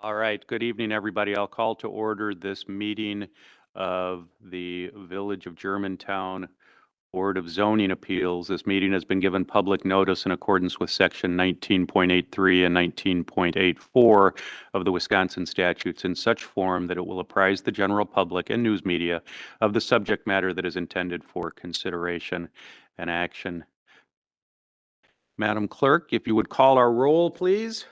All right, good evening, everybody. I'll call to order this meeting of the Village of Germantown Board of Zoning Appeals. This meeting has been given public notice in accordance with Section 19.83 and 19.84 of the Wisconsin statutes in such form that it will apprise the general public and news media of the subject matter that is intended for consideration and action. Madam Clerk, if you would call our roll, please.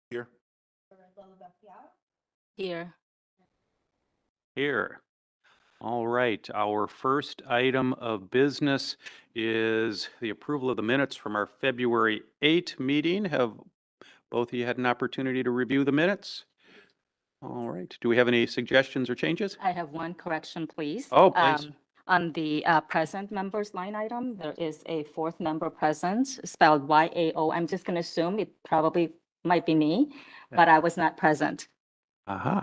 Here. Here. Here. All right, our first item of business is the approval of the minutes from our February 8 meeting. Have both of you had an opportunity to review the minutes? All right, do we have any suggestions or changes? I have one correction, please. Oh, please. On the present members line item, there is a fourth member present spelled YAO. I'm just going to assume it probably might be me, but I was not present. Aha.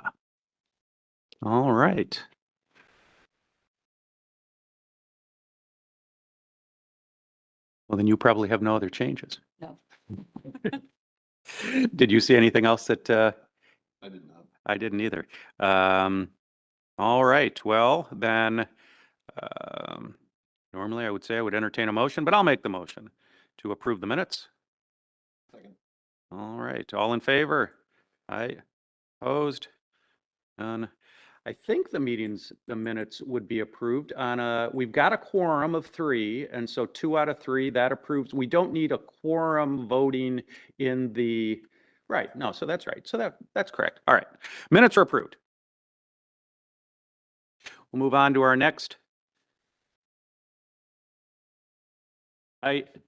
All right. Well, then you probably have no other changes. No. Did you see anything else that I did not. I didn't either. All right, well, then normally I would say I would entertain a motion, but I'll make the motion to approve the minutes. Second. All right, all in favor? Aye. Opposed? None. I think the minutes would be approved on we've got a quorum of 3, and so 2 out of 3, that approves. We don't need a quorum voting in the, right, no, so that's right. So that's correct. All right, minutes are approved. We'll move on to our next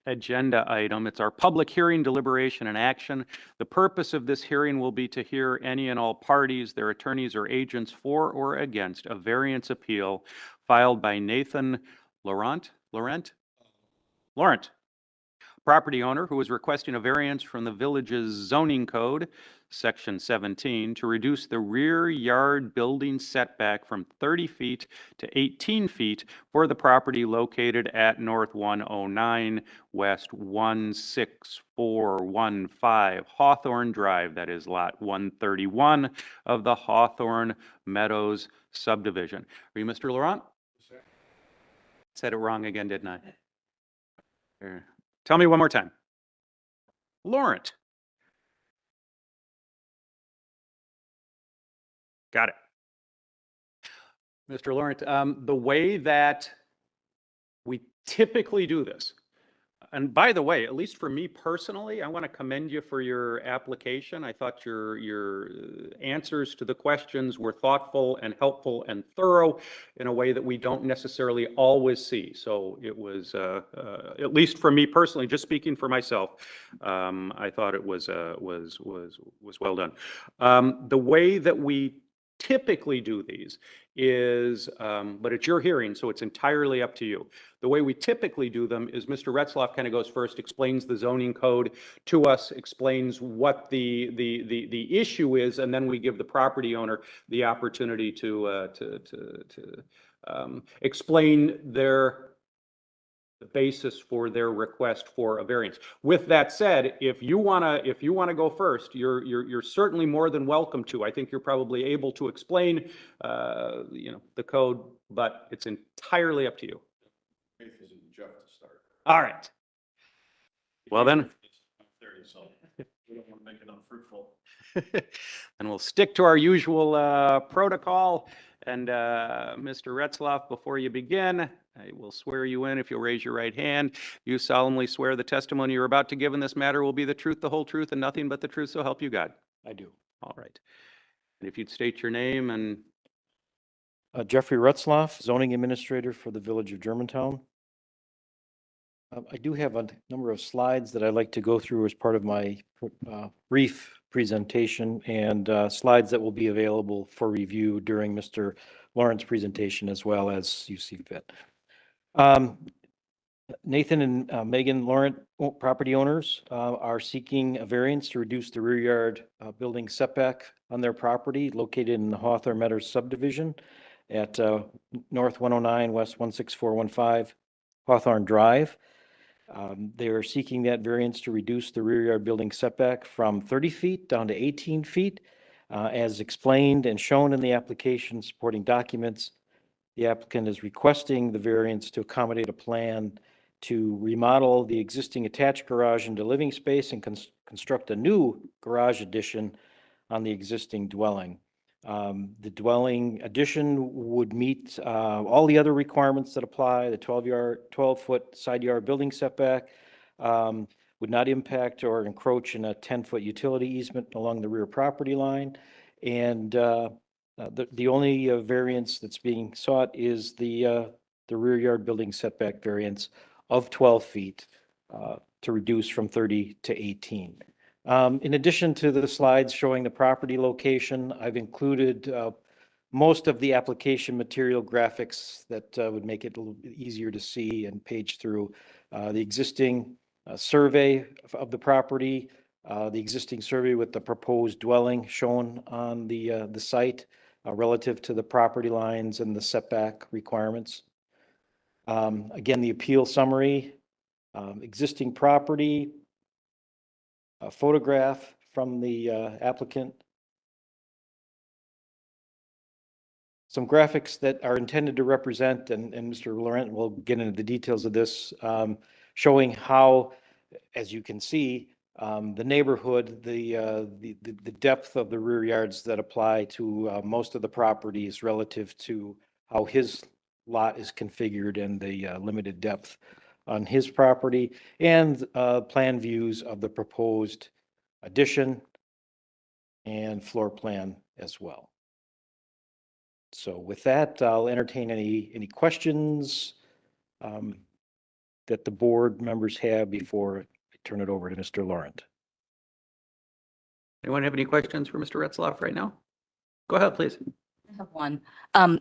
agenda item. It's our public hearing, deliberation, and action. The purpose of this hearing will be to hear any and all parties, their attorneys or agents for or against a variance appeal filed by Nathan Laurent, property owner who is requesting a variance from the village's zoning code, section 17, to reduce the rear yard building setback from 30 feet to 18 feet for the property located at North 109, West 16415 Hawthorne Drive. That is lot 131 of the Hawthorne Meadows subdivision. Are you Mr. Laurent? Sir. Said it wrong again, didn't I? Here. Tell me one more time. Laurent. Got it. Mr. Laurent, the way that we typically do this, and by the way, at least for me personally, I want to commend you for your application. I thought your answers to the questions were thoughtful and helpful and thorough in a way that we don't necessarily always see. So it was, at least for me personally, just speaking for myself, I thought it was well done. The way that we typically do these is, but it's your hearing, so it's entirely up to you. The way we typically do them is Mr. Retzloff kind of goes first, explains the zoning code to us, explains what the issue is, and then we give the property owner the opportunity to explain the basis for their request for a variance. With that said, if you wanna go first, you're certainly more than welcome to. I think you're probably able to explain, the code, but it's entirely up to you. Faith is in Jeff to start. All right. Well then. So we don't want to make it unfruitful. And we'll stick to our usual protocol. And Mr. Retzloff, before you begin, I will swear you in if you'll raise your right hand. You solemnly swear the testimony you're about to give in this matter will be the truth, the whole truth, and nothing but the truth, so help you God. I do. All right. And if you'd state your name and... Jeffrey Retzloff, zoning administrator for the Village of Germantown. I do have a number of slides that I'd like to go through as part of my brief presentation, and slides that will be available for review during Mr. Lawrence presentation as well as you see fit. Nathan and Megan Laurent, property owners, are seeking a variance to reduce the rear yard building setback on their property located in the Hawthorne Meadows subdivision at North 109, West 16415 Hawthorne Drive. They are seeking that variance to reduce the rear yard building setback from 30 feet down to 18 feet. As explained and shown in the application supporting documents, the applicant is requesting the variance to accommodate a plan to remodel the existing attached garage into living space and construct a new garage addition on the existing dwelling. The dwelling addition would meet all the other requirements that apply, the 12-foot side yard building setback, would not impact or encroach in a 10-foot utility easement along the rear property line. And the only variance that's being sought is the rear yard building setback variance of 12 feet to reduce from 30 to 18. In addition to the slides showing the property location, I've included most of the application material graphics that would make it a little bit easier to see and page through the existing survey of the property, the existing survey with the proposed dwelling shown on the site relative to the property lines and the setback requirements. Again, the appeal summary, existing property, a photograph from the applicant, some graphics that are intended to represent, and Mr. Laurent will get into the details of this, showing how, as you can see, the neighborhood, the depth of the rear yards that apply to most of the properties relative to how his lot is configured and the limited depth on his property, and plan views of the proposed addition and floor plan as well. So with that, I'll entertain any questions that the board members have before I turn it over to Mr. Laurent. Anyone have any questions for Mr. Retzloff right now? Go ahead, please. I have one.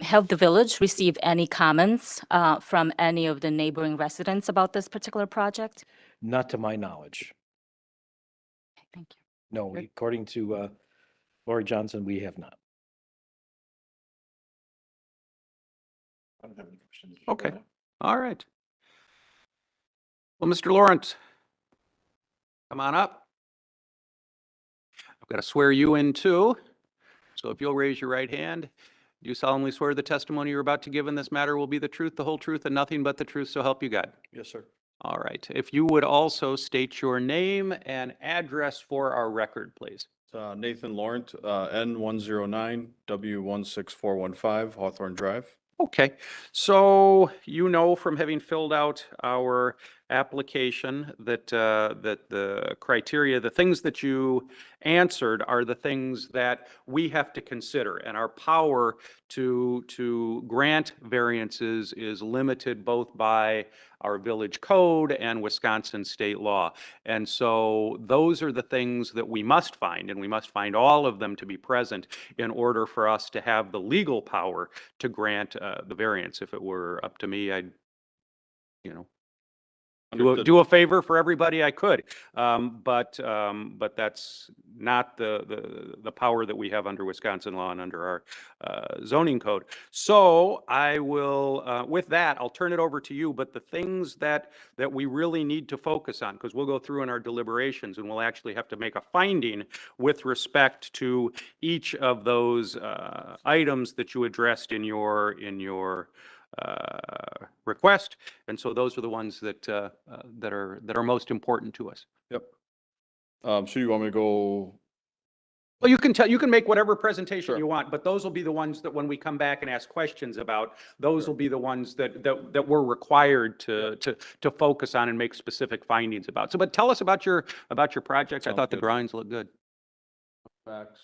Have the village received any comments from any of the neighboring residents about this particular project? Not to my knowledge. Okay, thank you. No, according to Lori Johnson, we have not. I don't have any questions. Okay. All right. Well, Mr. Laurent, come on up. I've got to swear you in too. So if you'll raise your right hand, do you solemnly swear the testimony you're about to give in this matter will be the truth, the whole truth, and nothing but the truth, so help you God? Yes, sir. All right. If you would also state your name and address for our record, please. Nathan Laurent, N109 W16415 Hawthorne Drive. Okay, so you know from having filled out our application that that the criteria, the things that you answered are the things that we have to consider, and our power to grant variances is limited both by our village code and Wisconsin state law. And so those are the things that we must find, and we must find all of them to be present in order for us to have the legal power to grant the variance. If it were up to me, I'd, you know, Understood. do a favor for everybody I could. But that's not the power that we have under Wisconsin law and under our zoning code. So I will, with that, I'll turn it over to you. But the things that we really need to focus on, because we'll go through in our deliberations and we'll actually have to make a finding with respect to each of those items that you addressed in your request, and so those are the ones that that are most important to us. Yep. So you want me to go? Well, you can make whatever presentation Sure. you want, but those will be the ones that when we come back and ask questions about, those will be the ones that we're required to focus on and make specific findings about. So, but tell us about your project. I Sounds thought the good. drawings looked good. Facts.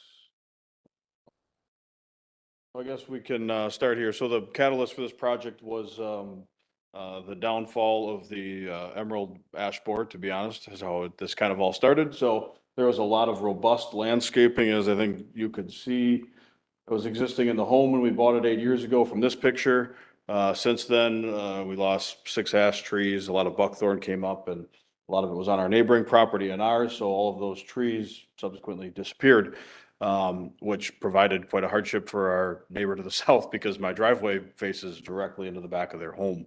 I guess we can start here. So the catalyst for this project was the downfall of the emerald ash borer, to be honest, is how this kind of all started. So there was a lot of robust landscaping, as I think you could see. It was existing in the home when we bought it 8 years ago from this picture. Since then, we lost 6 ash trees. A lot of buckthorn came up, and a lot of it was on our neighboring property and ours. So all of those trees subsequently disappeared, which provided quite a hardship for our neighbor to the south because my driveway faces directly into the back of their home.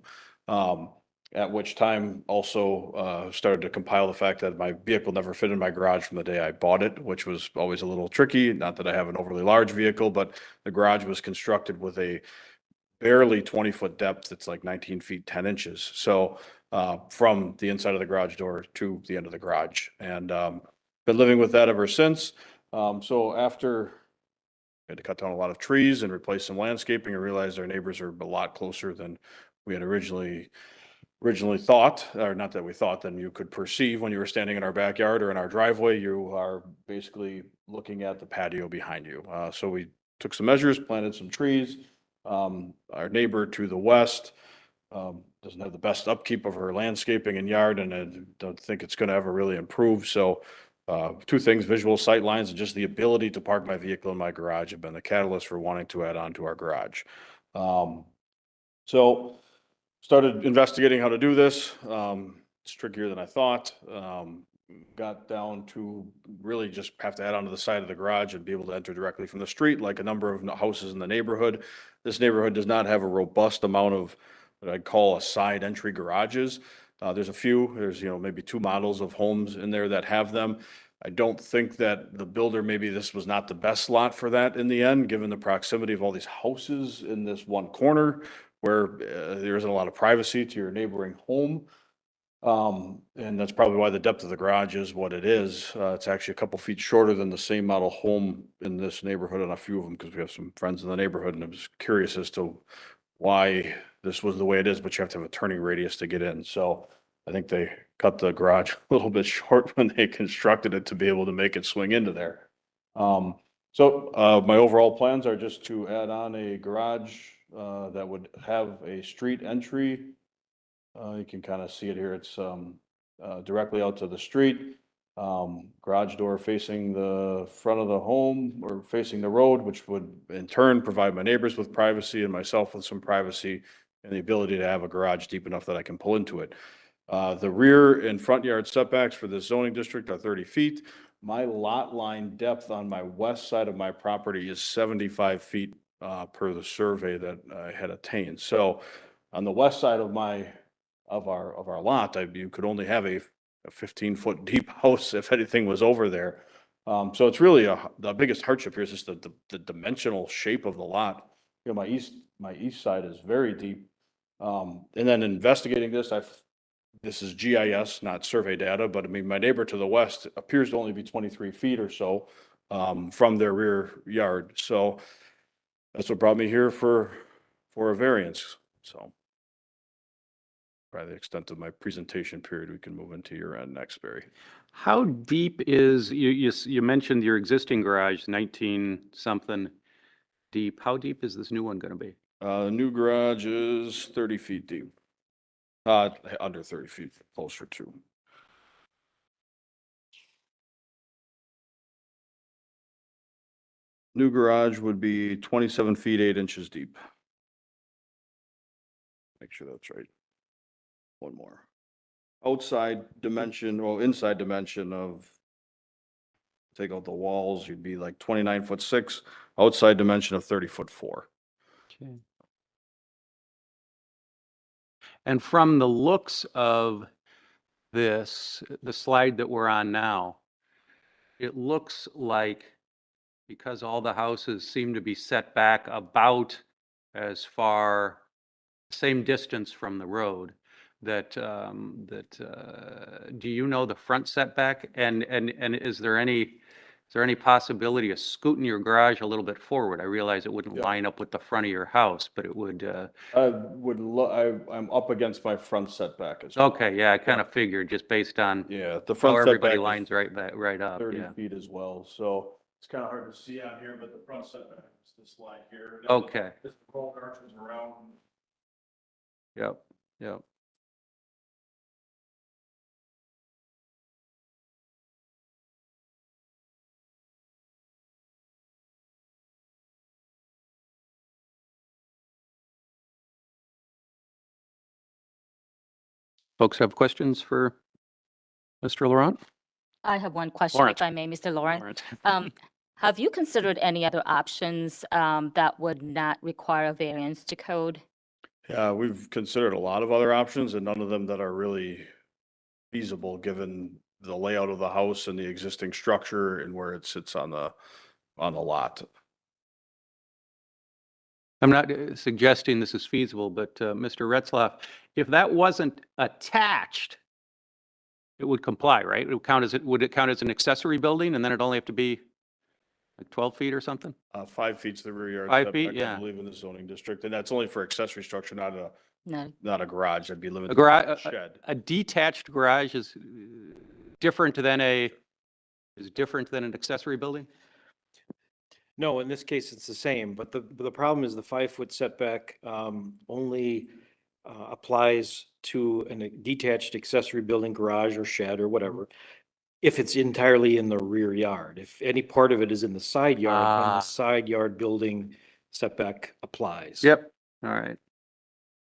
At which time also started to compile the fact that my vehicle never fit in my garage from the day I bought it, which was always a little tricky. Not that I have an overly large vehicle, but the garage was constructed with a barely 20-foot depth. It's like 19 feet, 10 inches. So from the inside of the garage door to the end of the garage. And been living with that ever since. So after I had to cut down a lot of trees and replace some landscaping and realized our neighbors are a lot closer than we had originally thought, or not that we thought, than you could perceive when you were standing in our backyard or in our driveway. You are basically looking at the patio behind you. So we took some measures, planted some trees. Our neighbor to the west doesn't have the best upkeep of her landscaping and yard, and I don't think it's going to ever really improve. So two things: visual sight lines and just the ability to park my vehicle in my garage have been the catalyst for wanting to add on to our garage. So started investigating how to do this. It's trickier than I thought. Got down to really just have to add onto the side of the garage and be able to enter directly from the street, like a number of houses in the neighborhood. This neighborhood does not have a robust amount of what I'd call a side entry garages. There's a few, there's, maybe 2 models of homes in there that have them. I don't think that the builder, maybe this was not the best lot for that in the end, given the proximity of all these houses in this one corner where there isn't a lot of privacy to your neighboring home. And that's probably why the depth of the garage is what it is. It's actually a couple feet shorter than the same model home in this neighborhood on a few of them, because we have some friends in the neighborhood, and I was curious as to why this was the way it is, but you have to have a turning radius to get in. So I think they cut the garage a little bit short when they constructed it to be able to make it swing into there. So my overall plans are just to add on a garage that would have a street entry. You can kind of see it here. It's directly out to the street. Garage door facing the front of the home or facing the road, which would in turn provide my neighbors with privacy and myself with some privacy and the ability to have a garage deep enough that I can pull into it. The rear and front yard setbacks for this zoning district are 30 feet. My lot line depth on my west side of my property is 75 feet per the survey that I had attained. So on the west side of our lot, you could only have a 15-foot deep house if anything was over there. So it's really the biggest hardship here is just the dimensional shape of the lot. My east side is very deep. And then investigating this, this is GIS, not survey data, but I mean, my neighbor to the west appears to only be 23 feet or so from their rear yard. So that's what brought me here for a variance. So by the extent of my presentation period, we can move into your end next, Barry. How deep is, you mentioned your existing garage, 19 something deep. How deep is this new one going to be? The new garage is 30 feet deep. Under 30 feet, closer to. New garage would be 27 feet, 8 inches deep. Make sure that's right. One more. Outside dimension, well, inside dimension of, take out the walls, you'd be like 29'6", outside dimension of 30'4". Okay. And from the looks of this, the slide that we're on now, it looks like, because all the houses seem to be set back about as far, same distance from the road, that, do you know the front setback? And is there any possibility of scooting your garage a little bit forward? I realize it wouldn't Yeah. line up with the front of your house, but it would, I'm up against my front setback as well. okay, yeah, I kind of figured just based on Yeah, the how front everybody setback lines is right back, right up, 30 yeah. feet as well, so it's kind of hard to see on here, but the front setback is this line here. Okay, This whole arches around. yep, yep. Folks have questions for Mr. Laurent? I have one question, Lawrence. if I may, Mr. Lauren. Laurent. Have you considered any other options that would not require a variance to code? Yeah, we've considered a lot of other options and none of them that are really feasible, given the layout of the house and the existing structure and where it sits on the lot. I'm not suggesting this is feasible, but Mr. Retzloff, if that wasn't attached, it would comply, right? It would count as, would it count as an accessory building and then it'd only have to be like 12 feet or something? 5 feet's the rear yard 5 feet, setback, yeah. I believe, in the zoning district, and that's only for accessory structure, No, not a garage. That'd be A limited to garage, a shed. a detached garage is different than is different than an accessory building? No, in this case, it's the same, but the problem is the 5-foot setback only applies to a detached accessory building, garage or shed or whatever, if it's entirely in the rear yard. If any part of it is in the side yard, then Ah. the side yard building setback applies. Yep, all right.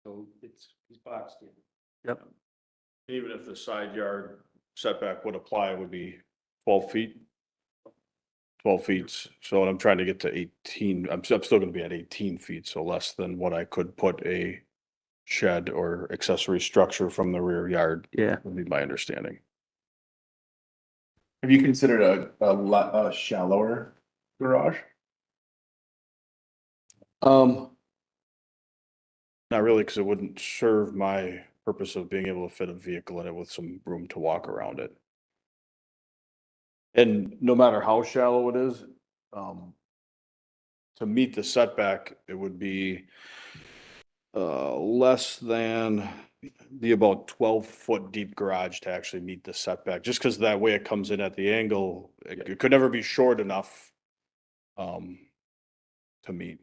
So it's boxed in. Yep. Even if the side yard setback would apply, it would be 12 feet. 12 feet, so I'm trying to get to 18, I'm still gonna be at 18 feet, so less than what I could put a shed or accessory structure from the rear yard, Yeah. would be my understanding. Have you considered a shallower garage? Not really, because it wouldn't serve my purpose of being able to fit a vehicle in it with some room to walk around it. And no matter how shallow it is, to meet the setback, it would be less than the about 12-foot deep garage to actually meet the setback, just because that way it comes in at the angle, it could never be short enough to meet.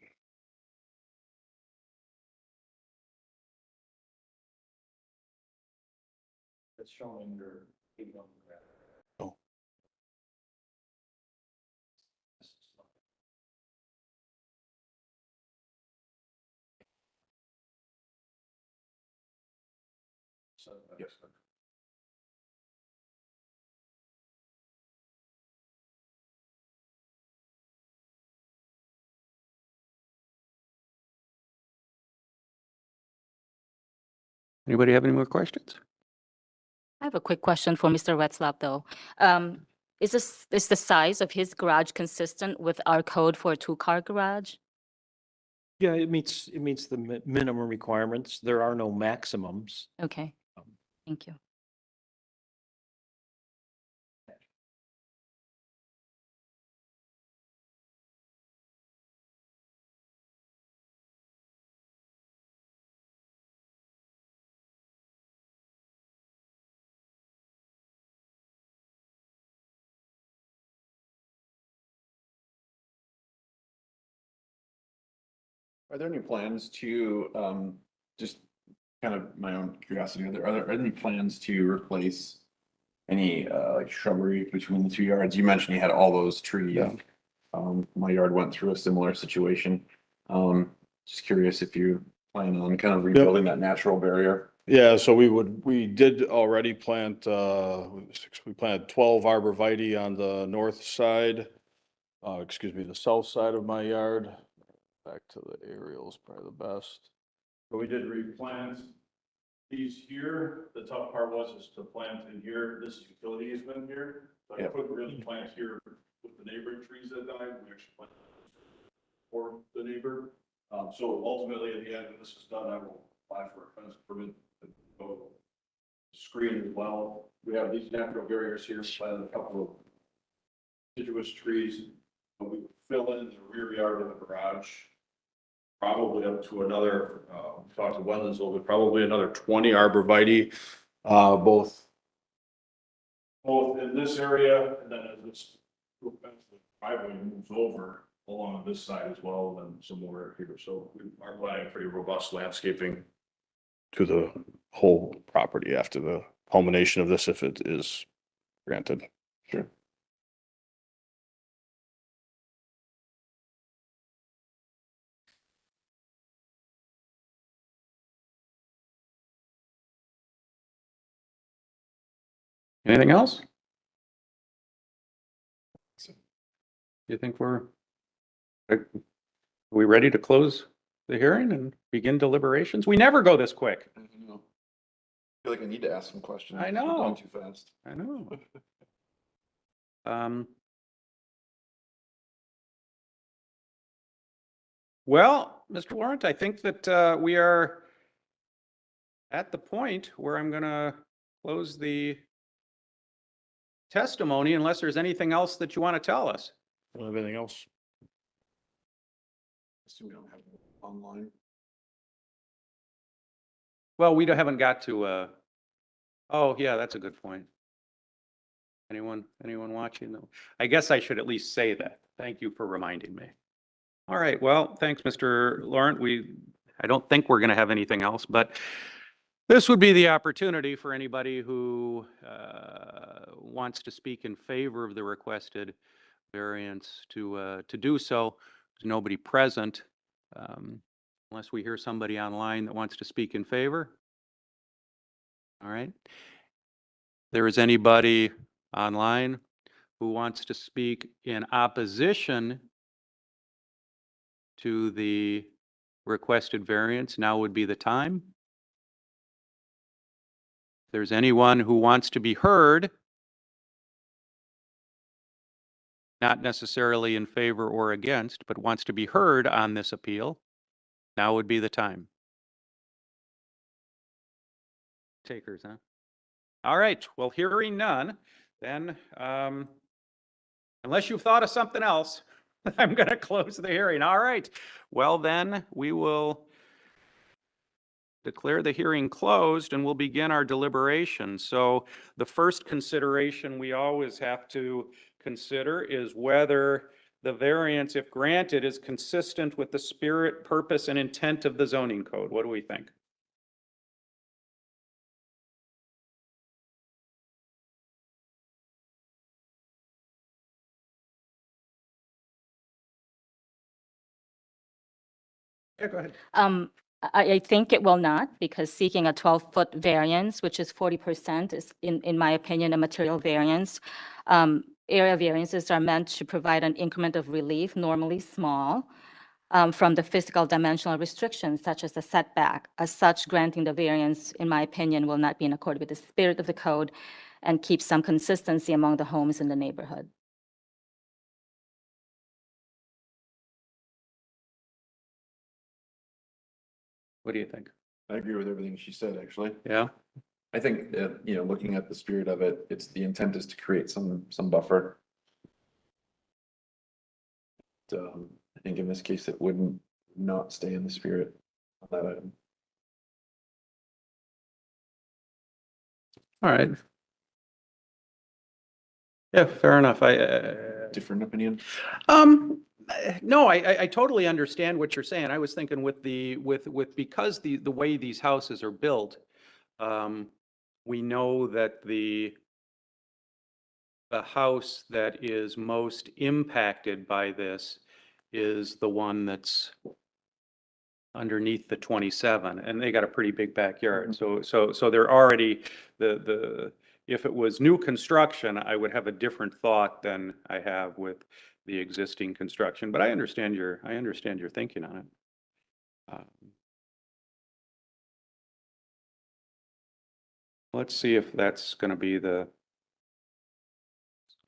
It's showing your. Oh. Yes. Anybody have any more questions? I have a quick question for Mr. Retzlaff, though. Is the size of his garage consistent with our code for a 2-car garage? Yeah, it meets the minimum requirements. There are no maximums. Okay, thank you. Are there any plans to, just kind of my own curiosity, are there any plans to replace any, like shrubbery between the 2 yards? You mentioned you had all those trees. Yeah. My yard went through a similar situation. Just curious if you plan on kind of rebuilding that natural barrier. Yeah, so we did already plant, we planted 12 arborvitae on the north side. The south side of my yard. Back to the aerial is probably the best. But we did replant these here. The tough part was to plant in here. This is utility easement here. So I Yep. couldn't really plant here with the neighboring trees that died. We actually planted for the neighbor. So ultimately, at the end, when this is done, I will apply for a fence permit to go screen as well. We have these natural barriers here, planted a couple of deciduous trees. But we fill in the rear yard of the garage, probably up to another, we talked to Wetlands a little bit, probably another 20 arborvitae, both in this area, and then as this driveway moves over along this side as well, and some more here. So we are planning pretty robust landscaping to the whole property after the culmination of this, if it is granted. Sure. Anything else? You think are we ready to close the hearing and begin deliberations? We never go this quick. I don't know. I feel like I need to ask some questions. I 'cause we're going know. Too fast. I know. Um, well, Mr. Laurent, I think that we are at the point where I'm going to close the testimony unless there's anything else that you want to tell us. Don't have anything else? Assume we don't have it online. Well, haven't got to, oh, yeah, that's a good point. Anyone watching though? I guess I should at least say that. Thank you for reminding me. All right, well, thanks, Mr. Laurent. I don't think we're going to have anything else, but this would be the opportunity for anybody who wants to speak in favor of the requested variance to do so. There's nobody present, unless we hear somebody online that wants to speak in favor. All right. There is anybody online who wants to speak in opposition to the requested variance, now would be the time. If there's anyone who wants to be heard, not necessarily in favor or against, but wants to be heard on this appeal, now would be the time. Takers, huh? All right, well, hearing none, then, unless you've thought of something else, I'm going to close the hearing. All right, well, then, we will declare the hearing closed and we'll begin our deliberation. So the first consideration we always have to consider is whether the variance, if granted, is consistent with the spirit, purpose, and intent of the zoning code. What do we think? Yeah, go ahead. I think it will not, because seeking a 12-foot variance, which is 40%, is, in my opinion, a material variance. Area variances are meant to provide an increment of relief, normally small, from the physical dimensional restrictions, such as the setback. As such, granting the variance, in my opinion, will not be in accord with the spirit of the code and keep some consistency among the homes in the neighborhood. What do you think? I agree with everything she said, actually. Yeah? I think, looking at the spirit of it, the intent is to create some buffer. I think in this case, it wouldn't not stay in the spirit of that item. All right. Yeah, fair enough. Different opinion? No, I totally understand what you're saying. I was thinking because the way these houses are built, we know that the house that is most impacted by this is the one that's underneath the 27, and they got a pretty big backyard. So they're already if it was new construction, I would have a different thought than I have with the existing construction, but I understand your thinking on it. Let's see if that's going to be go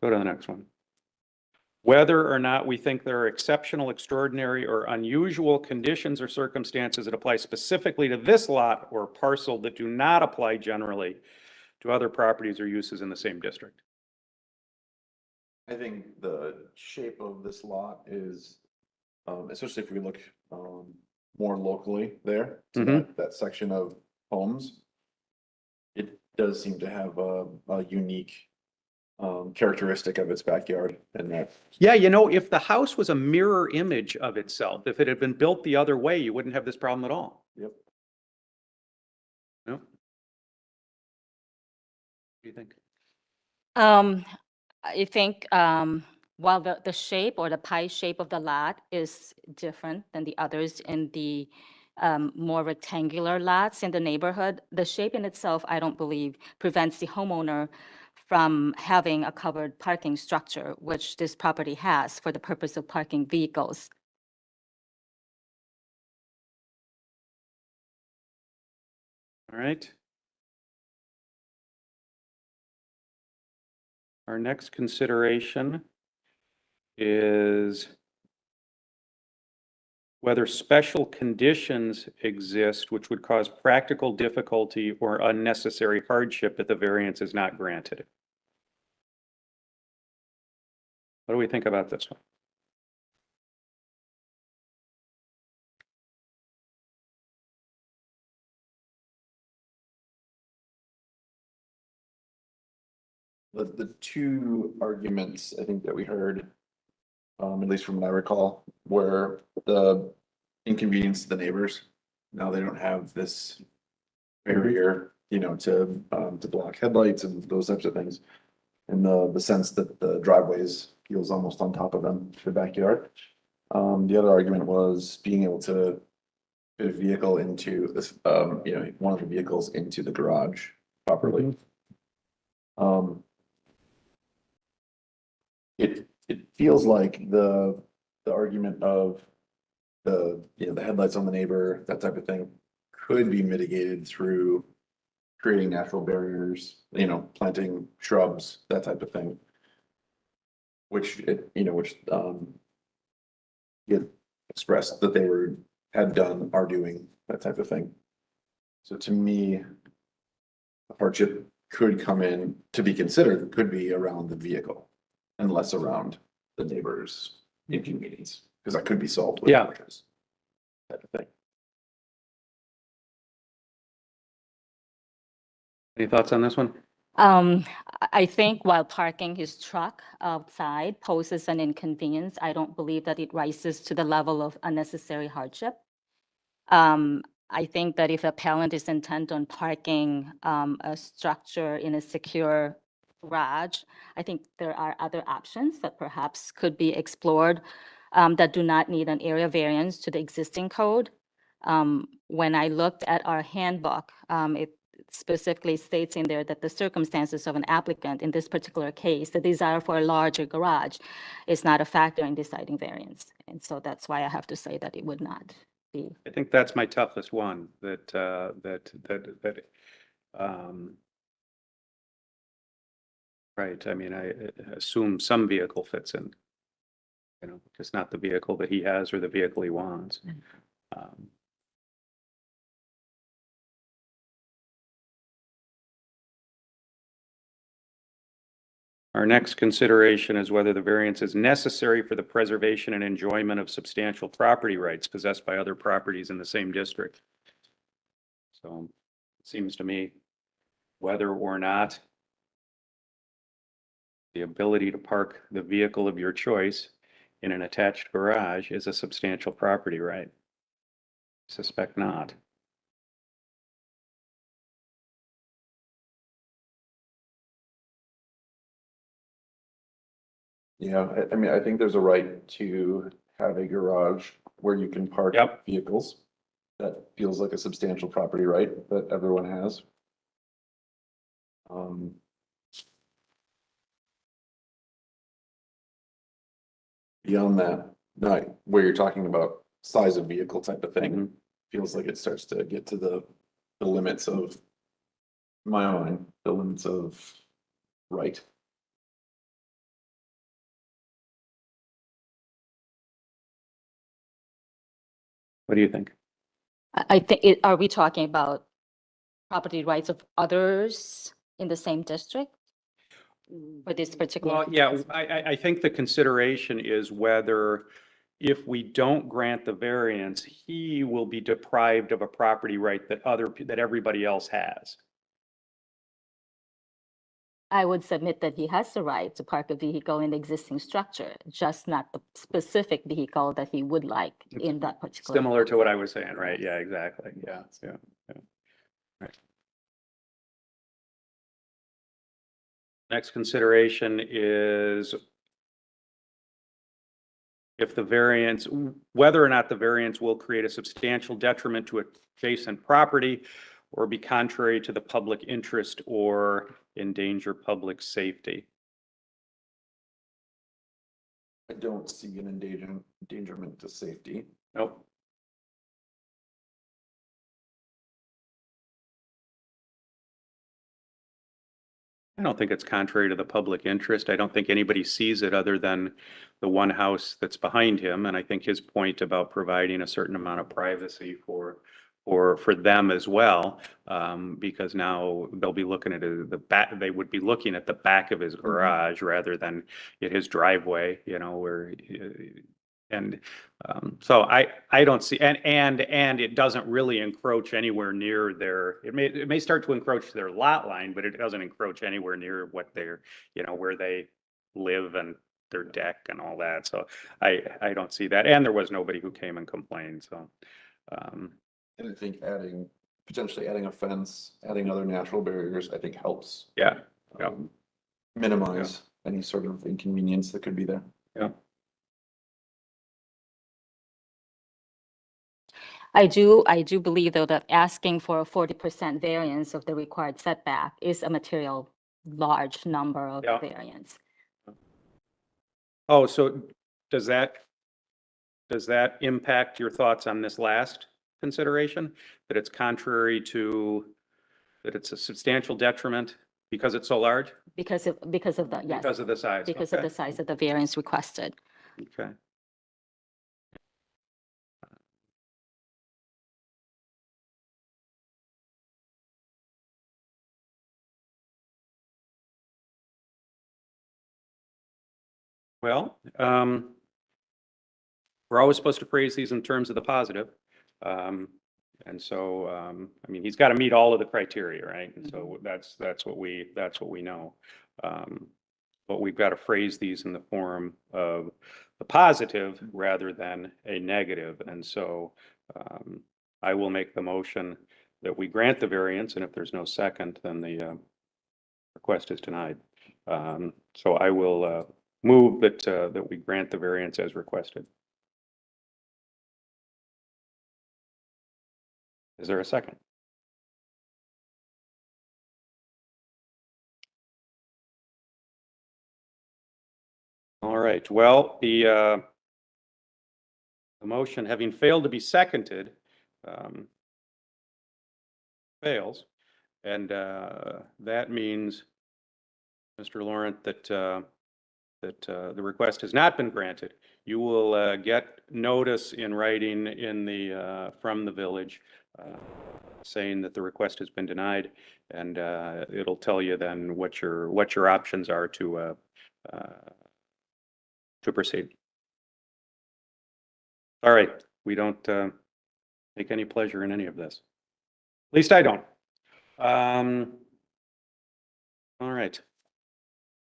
to the next one. Whether or not we think there are exceptional, extraordinary, or unusual conditions or circumstances that apply specifically to this lot or parcel that do not apply generally to other properties or uses in the same district. I think the shape of this lot is, especially if we look more locally there, to that section of homes, it does seem to have a unique characteristic of its backyard, and that. Yeah, if the house was a mirror image of itself, if it had been built the other way, you wouldn't have this problem at all. Yep. No? What do you think? I think while the shape or the pie shape of the lot is different than the others in the more rectangular lots in the neighborhood, the shape in itself, I don't believe, prevents the homeowner from having a covered parking structure, which this property has for the purpose of parking vehicles. All right. Our next consideration is whether special conditions exist which would cause practical difficulty or unnecessary hardship if the variance is not granted. What do we think about this one? The two arguments I think that we heard, at least from what I recall, were the inconvenience to the neighbors. Now they don't have this barrier, to block headlights and those types of things. And the sense that the driveways feels almost on top of them, the backyard. The other argument was being able to fit a vehicle into this, one of the vehicles into the garage properly. It feels like the argument of the headlights on the neighbor, that type of thing, could be mitigated through creating natural barriers, planting shrubs, that type of thing. Which it expressed that they had done, are doing, that type of thing. So to me, hardship could come in to be considered, could be around the vehicle and less around the neighbor's inconvenience, because that could be solved with Yeah. bushes, type of thing. Any thoughts on this one? I think while parking his truck outside poses an inconvenience, I don't believe that it rises to the level of unnecessary hardship. I think that if a appellant is intent on parking a structure in a secure garage, I think there are other options that perhaps could be explored that do not need an area variance to the existing code. When I looked at our handbook, it specifically states in there that the circumstances of an applicant in this particular case, the desire for a larger garage, is not a factor in deciding variance. And so that's why I have to say that it would not be. I think that's my toughest one, right, I mean, I assume some vehicle fits in. Just not the vehicle that he has or the vehicle he wants. Our next consideration is whether the variance is necessary for the preservation and enjoyment of substantial property rights possessed by other properties in the same district. So it seems to me whether or not the ability to park the vehicle of your choice in an attached garage is a substantial property right. Suspect not. Yeah, I mean, I think there's a right to have a garage where you can park Yep. vehicles. That feels like a substantial property right that everyone has. Beyond that, not where you're talking about size of vehicle type of thing, feels like it starts to get to the limits of my mind, the limits of right. What do you think? I think, are we talking about property rights of others in the same district? For this particular? Well, yeah, I think the consideration is whether if we don't grant the variance, he will be deprived of a property right that everybody else has. I would submit that he has the right to park a vehicle in the existing structure, just not the specific vehicle that he would like in that particular. Similar to what I was saying, right? Yeah, exactly. Yeah. Right. Next consideration is if the variance, whether or not the variance will create a substantial detriment to adjacent property or be contrary to the public interest or endanger public safety. I don't see an endangerment to safety. Nope. I don't think it's contrary to the public interest. I don't think anybody sees it other than the one house that's behind him. And I think his point about providing a certain amount of privacy for them as well, because now they'll be looking at the back, they would be looking at the back of his garage rather than at his driveway, you know, where, and so I don't see, and it doesn't really encroach anywhere near their, it may start to encroach their lot line, but it doesn't encroach anywhere near what they're, you know, where they live and their deck and all that. So I don't see that. And there was nobody who came and complained, so. And I think potentially adding a fence, adding other natural barriers, I think helps. Yeah, yeah. Minimize any sort of inconvenience that could be there. yeah. I do believe though that asking for a 40% variance of the required setback is a material large number of Yeah. variance. Oh, so does that impact your thoughts on this last consideration? That it's contrary to, that it's a substantial detriment because it's so large? Because of the, yes. Because of the size? Because of Okay. the size of the variance requested. Okay. Well, we're always supposed to praise these in terms of the positive. And so, I mean, he's got to meet all of the criteria, right? And so that's what we know. But we've got to phrase these in the form of the positive rather than a negative. And so, I will make the motion that we grant the variance, and if there's no second, then the request is denied. So I will move that we grant the variance as requested. Is there a second? All right, well, the motion having failed to be seconded, fails. And that means, Mr. Laurent, that the request has not been granted. You will get notice in writing in the from the village saying that the request has been denied, and it'll tell you then what your options are to proceed. All right, we don't take any pleasure in any of this. At least I don't. All right.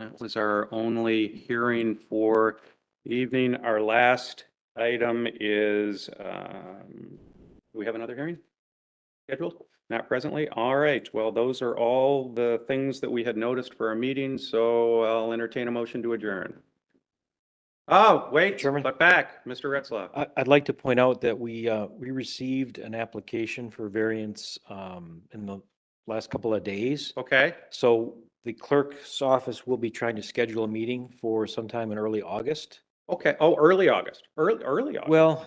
That was our only hearing for the evening. Our last item is, do we have another hearing scheduled? Not presently? All right. Well, those are all the things that we had noticed for our meeting, so I'll entertain a motion to adjourn. Oh, wait, Chairman? but back, Mr. Retzloff. I'd like to point out that we received an application for variance in the last couple of days. Okay, So the clerk's office will be trying to schedule a meeting for sometime in early August. okay. Oh, early August, early August. Well,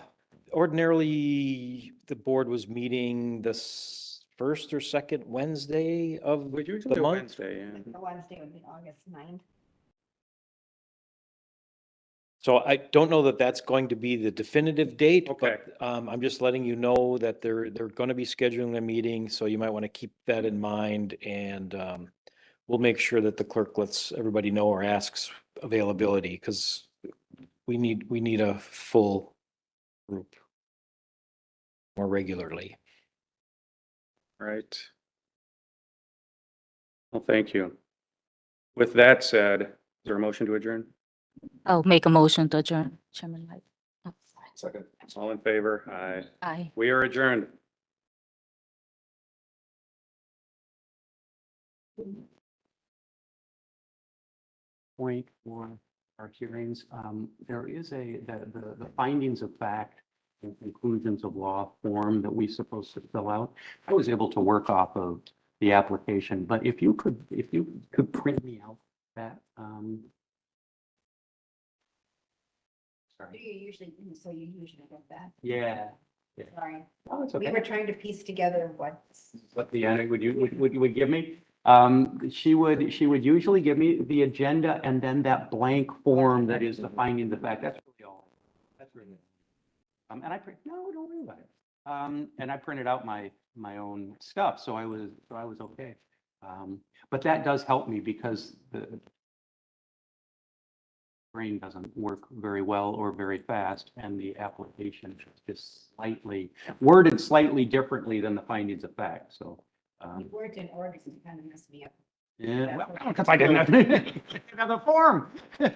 ordinarily, the board was meeting this first or second Wednesday of Would usually the do month. Wednesday, yeah. The Wednesday would be August 9th. So I don't know that that's going to be the definitive date, Okay. but I'm just letting you know that they're going to be scheduling a meeting, so you might want to keep that in mind, and we'll make sure that the clerk lets everybody know or asks availability, because we need a full group more regularly. Right. Well, thank you. With that said, is there a motion to adjourn? I'll make a motion to adjourn, Chairman White. Oh, Second. All in favor? Aye. aye. We are adjourned. Point for our hearings, there is the findings of fact and conclusions of law form that we're supposed to fill out. I was able to work off of the application, but if you could print me out that, sorry. You usually get that. Yeah. Sorry. Oh, it's We okay. were trying to piece together what. What the, would you give me? She would usually give me the agenda and then that blank form that is the finding of fact. That's really all. That's really. And I print, no, don't worry about it. And I printed out my own stuff, so I was okay. But that does help me because the brain doesn't work very well or very fast, and the application is worded slightly differently than the findings of fact, so. You worked in August, it kind of messed me up. Yeah, well, because I didn't have the form. We're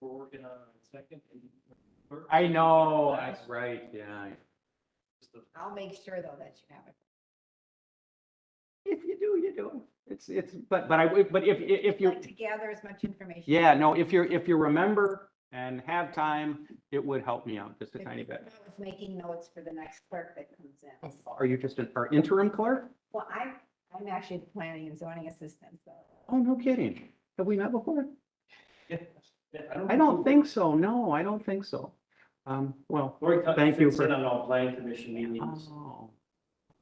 working on a second. I know, that's right, yeah. I'll make sure though that you have it. If you do, you do. But if you, Like to gather as much information. yeah, no, if you remember and have time, it would help me out just a tiny bit. I was making notes for the next clerk that comes in. Are you just our interim clerk? Well, I'm actually the planning and zoning assistant, so. Oh, no kidding. Have we met before? I don't think so. No, I don't think so. Well, thank you for. On all planning commission meetings. Oh.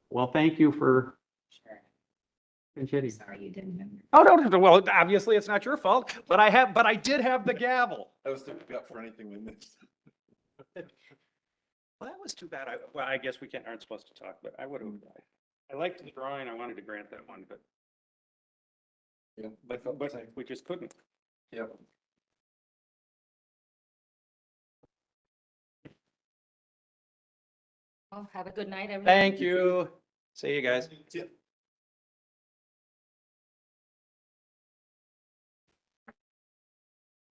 Well, thank you for. Sure. Kidding. Sorry you didn't remember. Oh, no, well, obviously it's not your fault, but I did have the gavel. I was thinking up for anything we missed. Well, that was too bad. Well, I guess we aren't supposed to talk, but I would have, I liked the drawing. I wanted to grant that one, but. Yeah. But we just couldn't. Yep. Well, have a good night, everyone. Thank you. See you guys.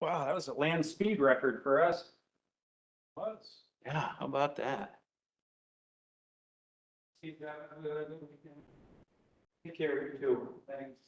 Wow, that was a land speed record for us. Was. Yeah, how about that? Take care, you too. Thanks.